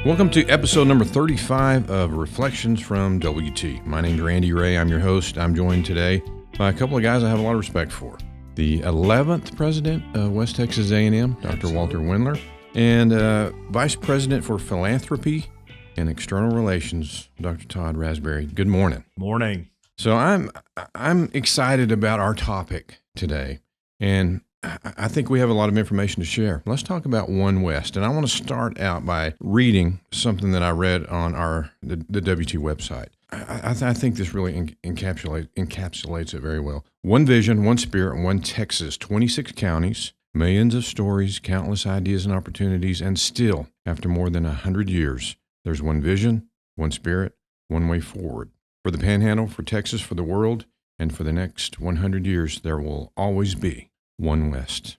Welcome to episode number 35 of Reflections from WT. My name's Randy Ray. I'm your host. I'm joined today by a couple of guys I have a lot of respect for. The 11th president of West Texas A&M, Dr. Walter Wendler, and Vice President for Philanthropy and External Relations, Dr. Todd Rasberry. Good morning. Morning. So I'm excited about our topic today, and I think we have a lot of information to share. Let's talk about One West, and I want to start out by reading something that I read on the WT website. I think this really encapsulates it very well. One vision, one spirit, one Texas, 26 counties, millions of stories, countless ideas and opportunities, and still, after more than 100 years, there's one vision, one spirit, one way forward. For the Panhandle, for Texas, for the world, and for the next 100 years, there will always be One West.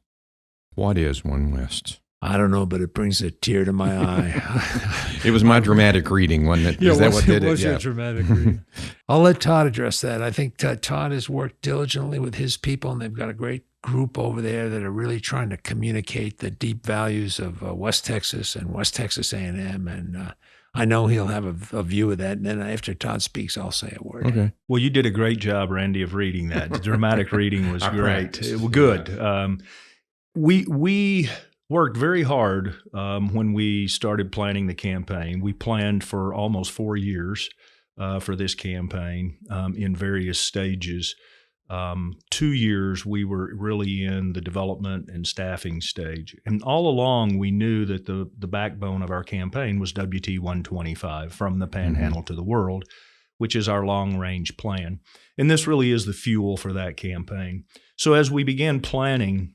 What is One West? I don't know, but it brings a tear to my eye. It was my dramatic reading, wasn't it? Yeah, Is that what did it? Was your dramatic reading? I'll let Todd address that. I think Todd has worked diligently with his people, and they've got a great group over there that are really trying to communicate the deep values of West Texas and West Texas A&M, and I know he'll have a view of that, and then after Todd speaks, I'll say a word. Okay. Well, you did a great job, Randy, of reading that. The dramatic reading was great. Practiced. It was good. We worked very hard when we started planning the campaign. We planned for almost 4 years for this campaign in various stages. 2 years we were really in the development and staffing stage. And all along we knew that the backbone of our campaign was WT 125, from the Panhandle to the world, which is our long-range plan. And this really is the fuel for that campaign. So as we began planning,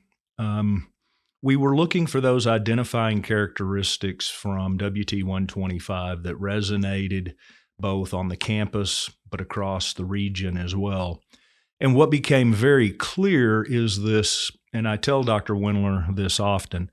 we were looking for those identifying characteristics from WT 125 that resonated both on the campus but across the region as well. And what became very clear is this, and I tell Dr. Wendler this often,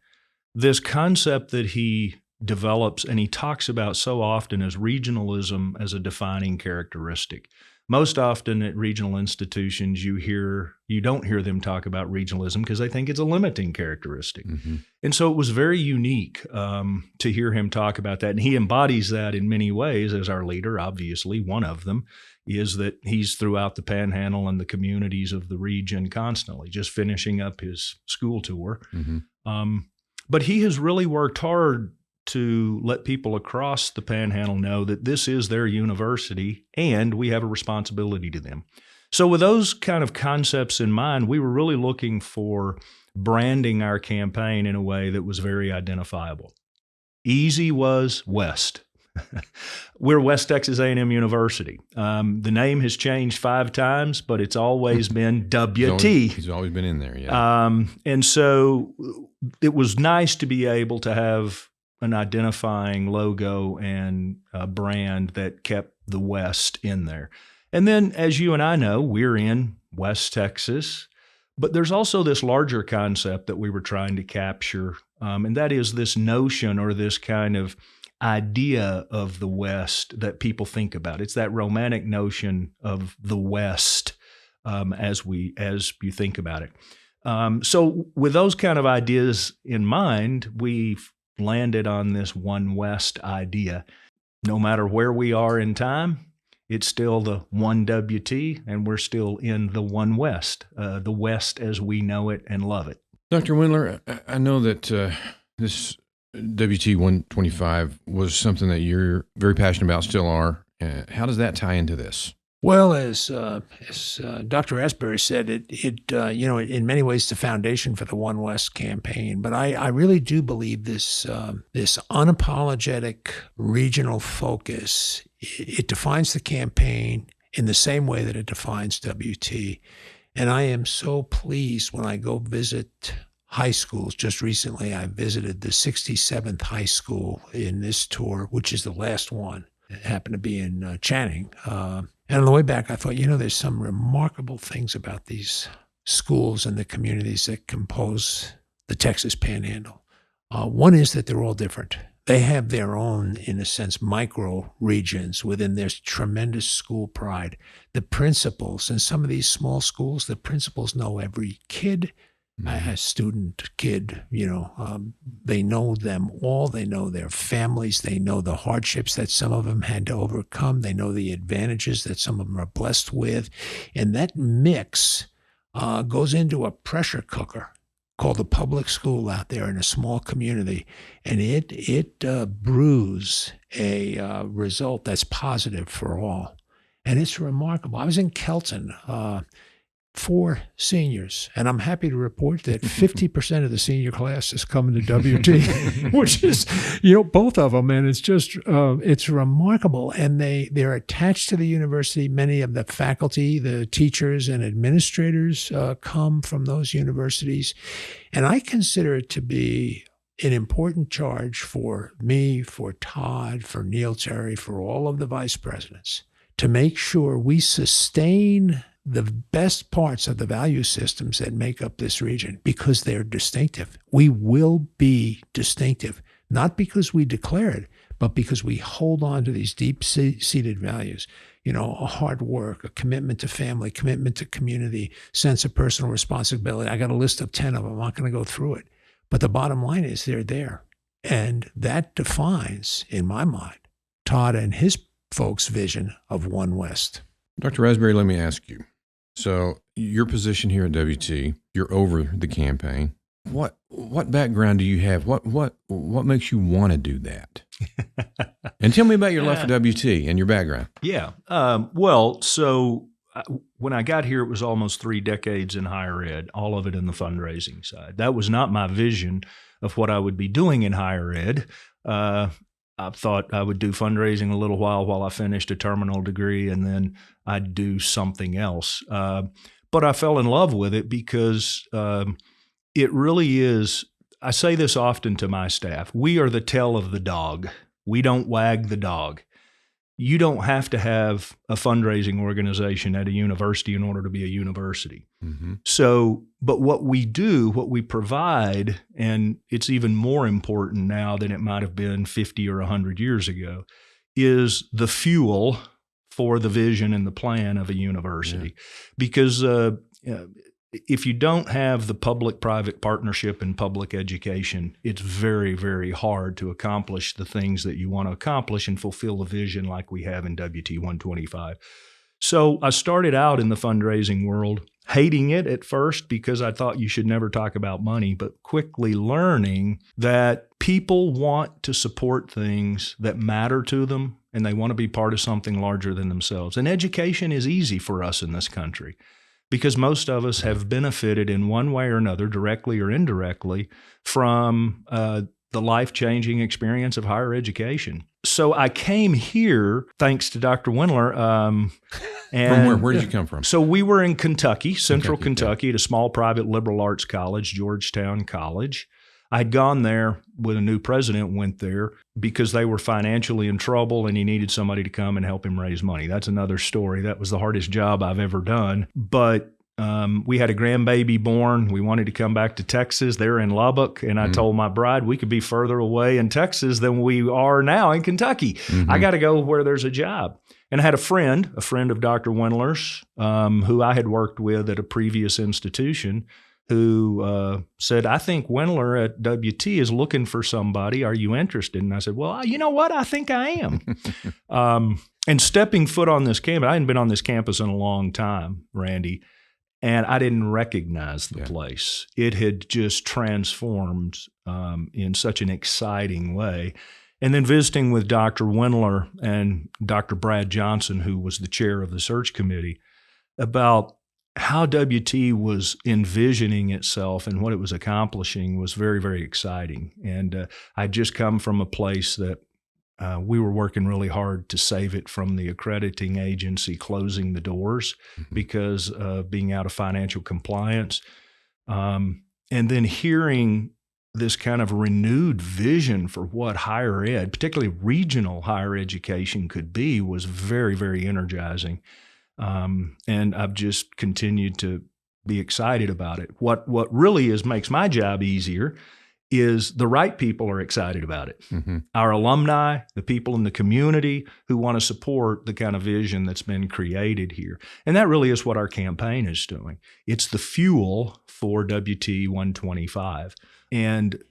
this concept that he develops and he talks about so often as regionalism as a defining characteristic. Most often at regional institutions, you don't hear them talk about regionalism because they think it's a limiting characteristic. Mm-hmm. And so it was very unique to hear him talk about that. And he embodies that in many ways as our leader. Obviously, one of them is that he's throughout the Panhandle and the communities of the region constantly, just finishing up his school tour. Mm-hmm. But he has really worked hard to let people across the Panhandle know that this is their university and we have a responsibility to them. So with those kind of concepts in mind, we were really looking for branding our campaign in a way that was very identifiable. Easy was West. We're West Texas A&M University. The name has changed 5 times, but it's always been WT. He's always been in there, yeah. And so it was nice to be able to have an identifying logo and a brand that kept the West in there. And then, as you and I know, we're in West Texas, but there's also this larger concept that we were trying to capture, and that is this notion or this kind of idea of the West that people think about. It's that romantic notion of the West as you think about it. So with those kind of ideas in mind, we've landed on this One West idea. No matter where we are in time, it's still the one WT, and we're still in the One West, the West as we know it and love it. Dr. Wendler, I know that this WT 125 was something that you're very passionate about, still are. How does that tie into this? Well, as Dr. Rasberry said, it in many ways the foundation for the One West campaign. But I really do believe this unapologetic regional focus, it defines the campaign in the same way that it defines WT. And I am so pleased when I go visit high schools. Just recently, I visited the 67th high school in this tour, which is the last one. It happened to be in Channing. And on the way back, I thought, there's some remarkable things about these schools and the communities that compose the Texas Panhandle. One is that they're all different. They have their own, in a sense, micro regions within their tremendous school pride. The principals in some of these small schools, the principals know every kid. a student, kid, they know them all. They know their families. They know the hardships that some of them had to overcome. They know the advantages that some of them are blessed with. And that mix goes into a pressure cooker called the public school out there in a small community. And it brews a result that's positive for all. And it's remarkable. I was in Kelton, 4 seniors, and I'm happy to report that 50% of the senior class is coming to WT, which is, both of them, and it's just, it's remarkable. And they're attached to the university. Many of the faculty, the teachers, and administrators come from those universities, and I consider it to be an important charge for me, for Todd, for Neil Terry, for all of the vice presidents, to make sure we sustain the best parts of the value systems that make up this region because they're distinctive. We will be distinctive, not because we declare it, but because we hold on to these deep-seated values. A hard work, a commitment to family, commitment to community, sense of personal responsibility. I got a list of 10 of them. I'm not going to go through it. But the bottom line is they're there. And that defines, in my mind, Todd and his folks' vision of One West. Dr. Rasberry, let me ask you. So your position here at WT, you're over the campaign. What background do you have? What makes you want to do that? And tell me about your love for WT and your background. Yeah. When I got here, it was almost 3 decades in higher ed, all of it in the fundraising side. That was not my vision of what I would be doing in higher ed. I thought I would do fundraising a little while I finished a terminal degree, and then I'd do something else. But I fell in love with it because it really is. I say this often to my staff. We are the tail of the dog. We don't wag the dog. You don't have to have a fundraising organization at a university in order to be a university. Mm-hmm. So, but what we do, what we provide, and it's even more important now than it might have been 50 or 100 years ago, is the fuel for the vision and the plan of a university. Yeah. Because if you don't have the public-private partnership in public education, it's very, very hard to accomplish the things that you want to accomplish and fulfill the vision like we have in WT 125. So I started out in the fundraising world, hating it at first because I thought you should never talk about money, but quickly learning that people want to support things that matter to them, and they want to be part of something larger than themselves. And education is easy for us in this country, because most of us have benefited in one way or another, directly or indirectly, from the life-changing experience of higher education. So I came here thanks to Dr. Wendler. From where? Where did you come from? So we were in Kentucky, Central Kentucky, at a small private liberal arts college, Georgetown College. I'd gone there when a new president went there because they were financially in trouble and he needed somebody to come and help him raise money. That's another story. That was the hardest job I've ever done. But we had a grandbaby born. We wanted to come back to Texas. They're in Lubbock. And I told my bride we could be further away in Texas than we are now in Kentucky. I got to go where there's a job. And I had a friend of Dr. Wendler's, who I had worked with at a previous institution, who said, I think Wendler at WT is looking for somebody. Are you interested? And I said, well, you know what? I think I am. And stepping foot on this campus, I hadn't been on this campus in a long time, Randy, and I didn't recognize the place. It had just transformed in such an exciting way. And then visiting with Dr. Wendler and Dr. Brad Johnson, who was the chair of the search committee, about how WT was envisioning itself and what it was accomplishing was very, very exciting. And I'd just come from a place that we were working really hard to save it from the accrediting agency closing the doors because of being out of financial compliance. And then hearing this kind of renewed vision for what higher ed, particularly regional higher education, could be was very, very energizing. And I've just continued to be excited about it. What really makes my job easier is the right people are excited about it. Our alumni, the people in the community who want to support the kind of vision that's been created here. And that really is what our campaign is doing. It's the fuel for WT 125. And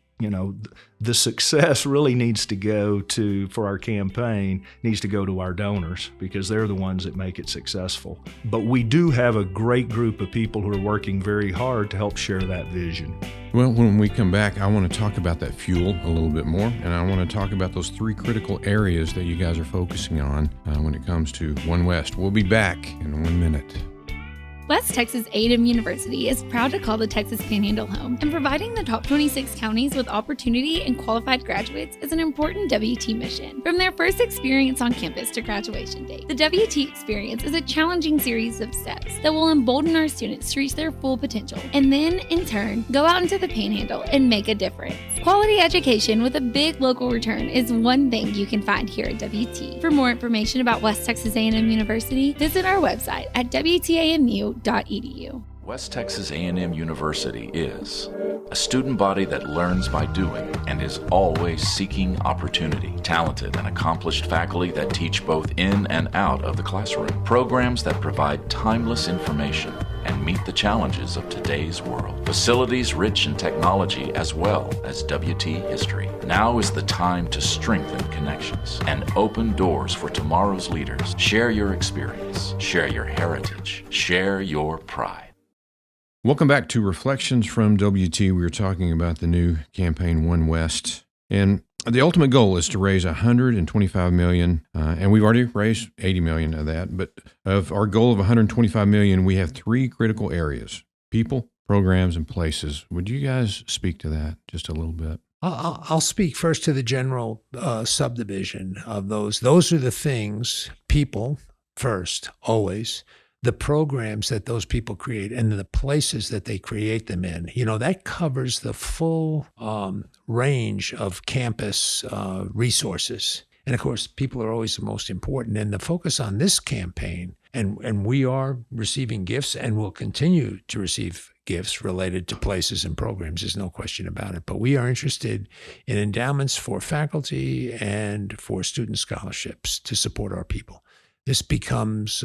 the success really needs to go for our campaign, needs to go to our donors, because they're the ones that make it successful. But we do have a great group of people who are working very hard to help share that vision. Well, when we come back, I want to talk about that fuel a little bit more, and I want to talk about those 3 critical areas that you guys are focusing on when it comes to One West. We'll be back in 1 minute. West Texas A&M University is proud to call the Texas Panhandle home, and providing the top 26 counties with opportunity and qualified graduates is an important WT mission. From their first experience on campus to graduation day, the WT experience is a challenging series of steps that will embolden our students to reach their full potential, and then, in turn, go out into the Panhandle and make a difference. Quality education with a big local return is one thing you can find here at WT. For more information about West Texas A&M University, visit our website at wtamu.edu. West Texas A&M University is a student body that learns by doing and is always seeking opportunity. Talented and accomplished faculty that teach both in and out of the classroom. Programs that provide timeless information and meet the challenges of today's world. Facilities rich in technology as well as WT history. Now is the time to strengthen connections and open doors for tomorrow's leaders. Share your experience, share your heritage, share your pride. Welcome back to Reflections from WT. We were talking about the new campaign One West, and the ultimate goal is to raise $125 million, and we've already raised $80 million of that. But of our goal of $125 million, we have 3 critical areas: people, programs, and places. Would you guys speak to that just a little bit? I'll speak first to the general subdivision of those. Those are the things: people first, always. The programs that those people create and the places that they create them in. That covers the full range of campus resources. And of course, people are always the most important. And the focus on this campaign, and we are receiving gifts and will continue to receive gifts related to places and programs, there's no question about it. But we are interested in endowments for faculty and for student scholarships to support our people. This becomes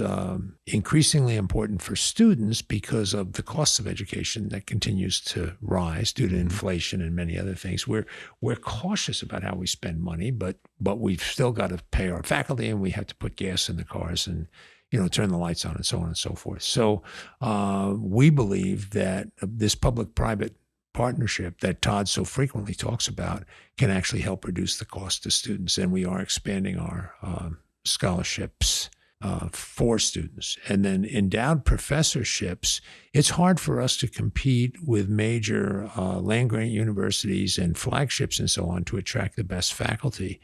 increasingly important for students because of the cost of education that continues to rise due to inflation and many other things. We're cautious about how we spend money, but we've still got to pay our faculty, and we have to put gas in the cars and turn the lights on and so on and so forth. So we believe that this public-private partnership that Todd so frequently talks about can actually help reduce the cost to students, and we are expanding our scholarships for students. And then endowed professorships, it's hard for us to compete with major land-grant universities and flagships and so on to attract the best faculty.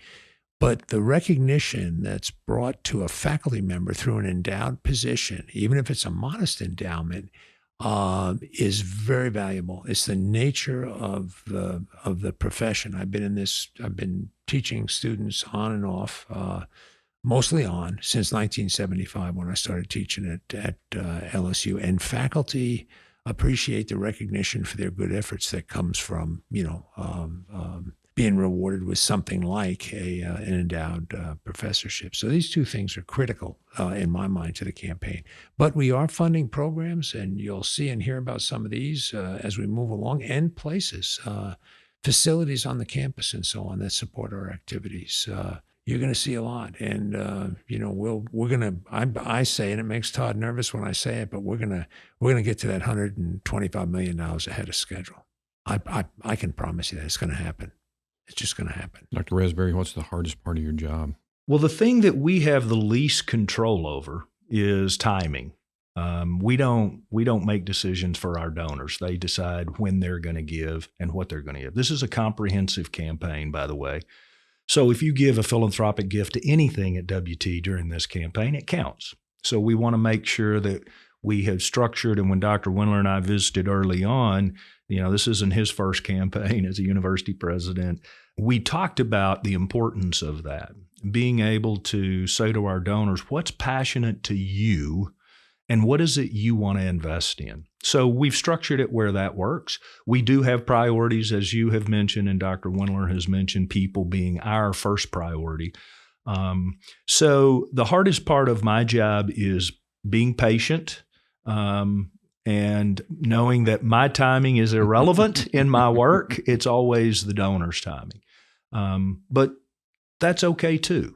But the recognition that's brought to a faculty member through an endowed position, even if it's a modest endowment, is very valuable. It's the nature of the profession. I've been teaching students on and off, mostly on, since 1975 when I started teaching at LSU. And faculty appreciate the recognition for their good efforts that comes from, being rewarded with something like an endowed professorship. So these 2 things are critical in my mind to the campaign. But we are funding programs, and you'll see and hear about some of these as we move along, and places, facilities on the campus and so on that support our activities. You're going to see a lot, and we're going to. I say, and it makes Todd nervous when I say it, but we're going to get to that $125 million ahead of schedule. I can promise you that it's going to happen. It's just going to happen. Dr. Rasberry, what's the hardest part of your job? Well, the thing that we have the least control over is timing. We don't make decisions for our donors. They decide when they're going to give and what they're going to give. This is a comprehensive campaign, by the way. So if you give a philanthropic gift to anything at WT during this campaign, it counts. So we want to make sure that we have structured, and when Dr. Wendler and I visited early on, this isn't his first campaign as a university president. We talked about the importance of that, being able to say to our donors, what's passionate to you and what is it you want to invest in? So we've structured it where that works. We do have priorities, as you have mentioned, and Dr. Wendler has mentioned, people being our first priority. So the hardest part of my job is being patient, and knowing that my timing is irrelevant in my work. It's always the donor's timing. But that's okay too,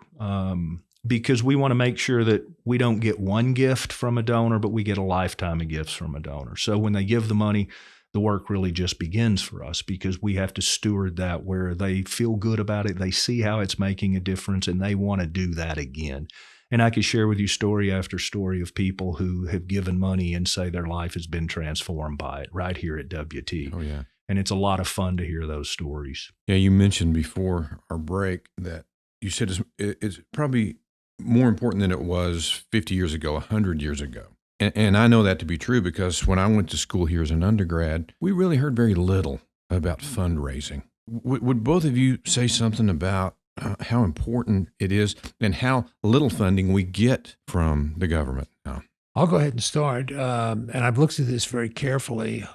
because we want to make sure that we don't get one gift from a donor, but we get a lifetime of gifts from a donor. So when they give the money, the work really just begins for us, because we have to steward that where they feel good about it, they see how it's making a difference, and they want to do that again. And I could share with you story after story of people who have given money and say their life has been transformed by it right here at WT. Oh, yeah. And it's a lot of fun to hear those stories. Yeah, you mentioned before our break that you said it's probably more important than it was 50 years ago, 100 years ago. And I know that to be true because when I went to school here as an undergrad, we really heard very little about fundraising. Would both of you say something about how important it is and how little funding we get from the government now? I'll go ahead and start. And I've looked at this very carefully.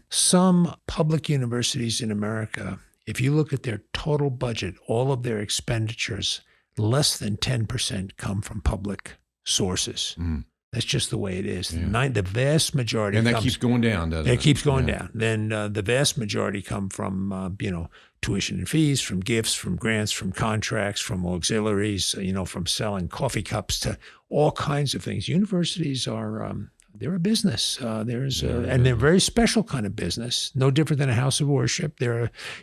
Some public universities in America, if you look at their total budget, all of their expenditures, less than 10% come from public sources. Mm. That's just the way it is. Yeah. The vast majority, and that keeps going down, doesn't it? It keeps going down. Then the vast majority come from tuition and fees, from gifts, from grants, from contracts, from auxiliaries. From selling coffee cups to all kinds of things. Universities are they're a business. And they're a very special kind of business. No different than a house of worship.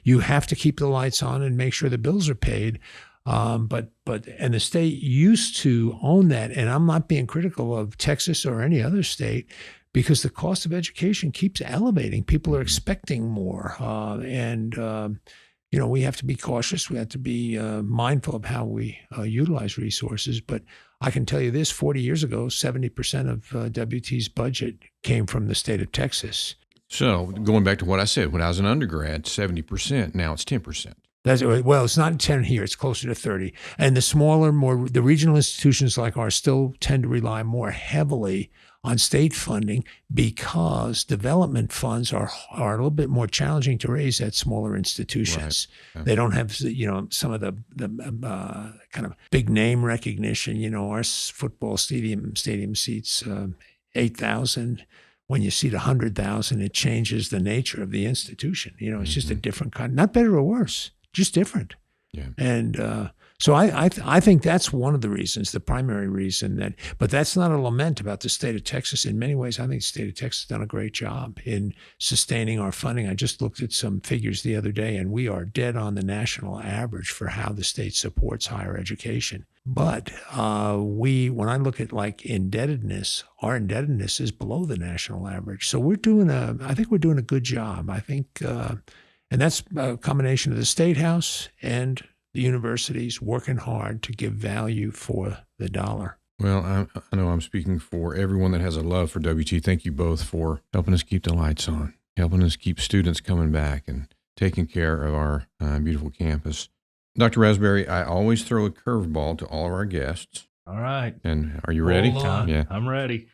You have to keep the lights on and make sure the bills are paid. But the state used to own that, and I'm not being critical of Texas or any other state, because the cost of education keeps elevating. People are expecting more, and we have to be cautious. We have to be mindful of how we utilize resources. But I can tell you this: 40 years ago, 70% of WT's budget came from the state of Texas. So going back to what I said, when I was an undergrad, 70%. Now it's 10%. It's not 10 here. It's closer to 30. And the regional institutions like ours still tend to rely more heavily on state funding because development funds are a little bit more challenging to raise at smaller institutions. Right. Yeah. They don't have, some of the kind of big name recognition. Our football stadium seats 8,000. When you seat 100,000, it changes the nature of the institution. It's just a different kind, not better or worse. Just different. Yeah. And so I think that's one of the reasons, the primary reason but that's not a lament about the state of Texas. In many ways, I think the state of Texas has done a great job in sustaining our funding. I just looked at some figures the other day, and we are dead on the national average for how the state supports higher education. But when I look at like indebtedness, our indebtedness is below the national average. So I think we're doing a good job. I think, and that's a combination of the State House and the universities working hard to give value for the dollar. Well, I know I'm speaking for everyone that has a love for WT. Thank you both for helping us keep the lights on, helping us keep students coming back and taking care of our beautiful campus. Dr. Rasberry, I always throw a curveball to all of our guests. All right. And are you ready? Hold on. Yeah. I'm ready.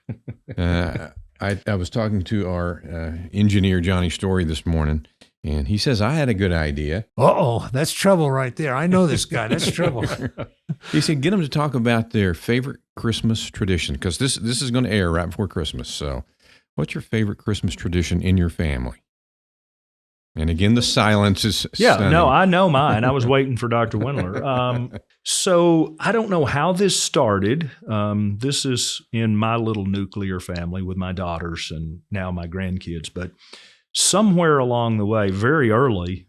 I was talking to our engineer, Johnny Story, this morning, and he says, I had a good idea. Uh-oh, that's trouble right there. I know this guy. That's trouble. He said, get them to talk about their favorite Christmas tradition, because this is going to air right before Christmas. So what's your favorite Christmas tradition in your family? And again, the silence is stunning. No, I know mine. I was waiting for Dr. Wendler. So I don't know how this started. This is in my little nuclear family with my daughters and now my grandkids. But somewhere along the way, very early,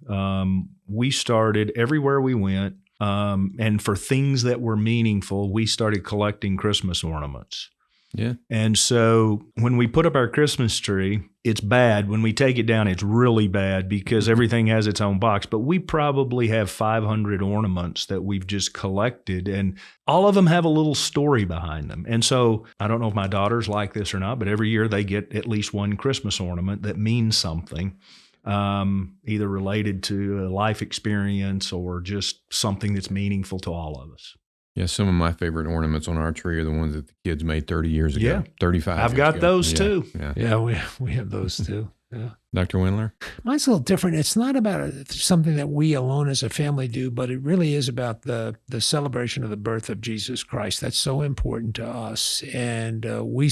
we started everywhere we went. And for things that were meaningful, we started collecting Christmas ornaments. Yeah. And so when we put up our Christmas tree, it's bad. When we take it down, it's really bad because everything has its own box. But we probably have 500 ornaments that we've just collected, and all of them have a little story behind them. And so I don't know if my daughters like this or not, but every year they get at least one Christmas ornament that means something, either related to a life experience or just something that's meaningful to all of us. Yeah, some of my favorite ornaments on our tree are the ones that the kids made 30 years ago, Yeah. 35 I've years got ago. those Yeah, too. Yeah. Yeah, we have those too. Yeah. Dr. Wendler? Mine's a little different. It's not about something that we alone as a family do, but it really is about the celebration of the birth of Jesus Christ. That's so important to us. And we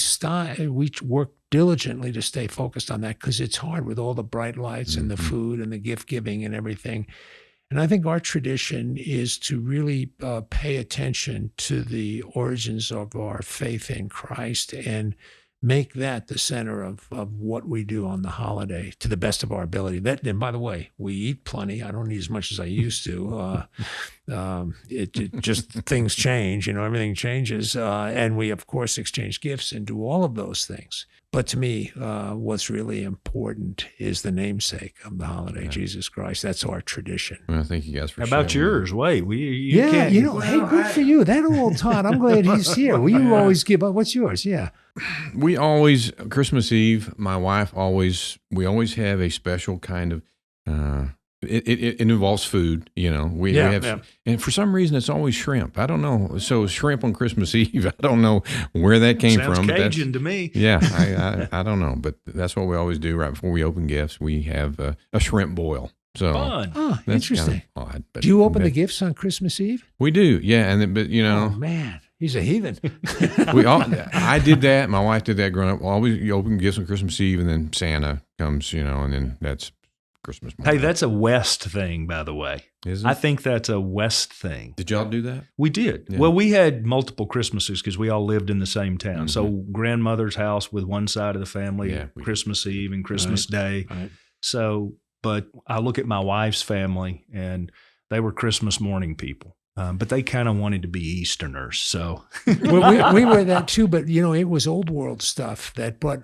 work diligently to stay focused on that because it's hard with all the bright lights and the food and the gift giving and everything. And I think our tradition is to really pay attention to the origins of our faith in Christ and make that the center of what we do on the holiday to the best of our ability. And by the way, we eat plenty. I don't eat as much as I used to. It just things change, everything changes. And we, of course, exchange gifts and do all of those things. But to me, what's really important is the namesake of the holiday, Jesus Christ. That's our tradition. Well, thank you guys for How about sharing. yours? Wait, Hey, good for you. That old Todd, I'm glad he's here. You always give up. What's yours? Yeah. We always, Christmas Eve, my wife we always have a special kind of, it involves food, we have, and for some reason it's always shrimp. I don't know. So shrimp on Christmas Eve, I don't know where that came Sounds from. Cajun to me. Yeah, I don't know, but that's what we always do right before we open gifts. We have a shrimp boil. So Fun. Oh, that's interesting. kind of odd. But Do you open the gifts on Christmas Eve? We do, yeah. But Oh, man. He's a heathen. I did that. My wife did that growing up. Always you open gifts on Christmas Eve, and then Santa comes, and then that's Christmas morning. Hey, that's a West thing, by the way. Is it? I think that's a West thing. Did y'all do that? We did. Yeah. Well, we had multiple Christmases because we all lived in the same town. So grandmother's house with one side of the family, Yeah, Christmas Eve and Christmas Day. Right. So, but I look at my wife's family, and they were Christmas morning people. But they kind of wanted to be Easterners, so. Well, we were that too, but it was old world stuff but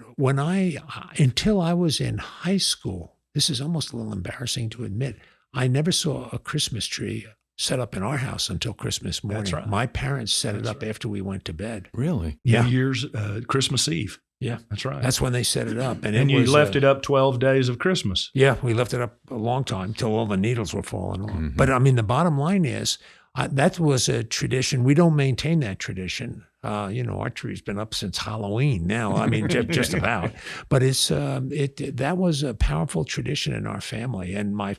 until I was in high school, this is almost a little embarrassing to admit, I never saw a Christmas tree set up in our house until Christmas morning. That's right. My parents set it up after we went to bed. Really? Yeah. New Year's, Christmas Eve. Yeah. That's right. That's when they set it up. and you left it up 12 days of Christmas. Yeah, we left it up a long time till all the needles were falling off. Mm-hmm. But I mean, the bottom line is that was a tradition. We don't maintain that tradition. Our tree's been up since Halloween now. I mean, just about. But that was a powerful tradition in our family. And my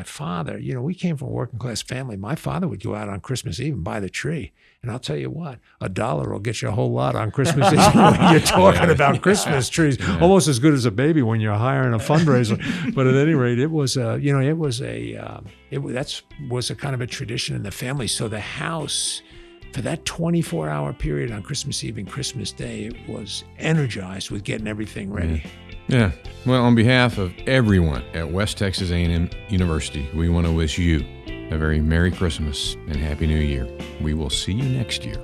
father, we came from a working class family. My father would go out on Christmas Eve and buy the tree. And I'll tell you what, $1 will get you a whole lot on Christmas Eve when you're talking about Christmas trees. Almost as good as a baby when you're hiring a fundraiser. But at any rate, it was a kind of a tradition in the family. So the house, for that 24-hour period on Christmas Eve and Christmas Day, it was energized with getting everything ready. Yeah. Well, on behalf of everyone at West Texas A&M University, we want to wish you a very Merry Christmas and Happy New Year. We will see you next year.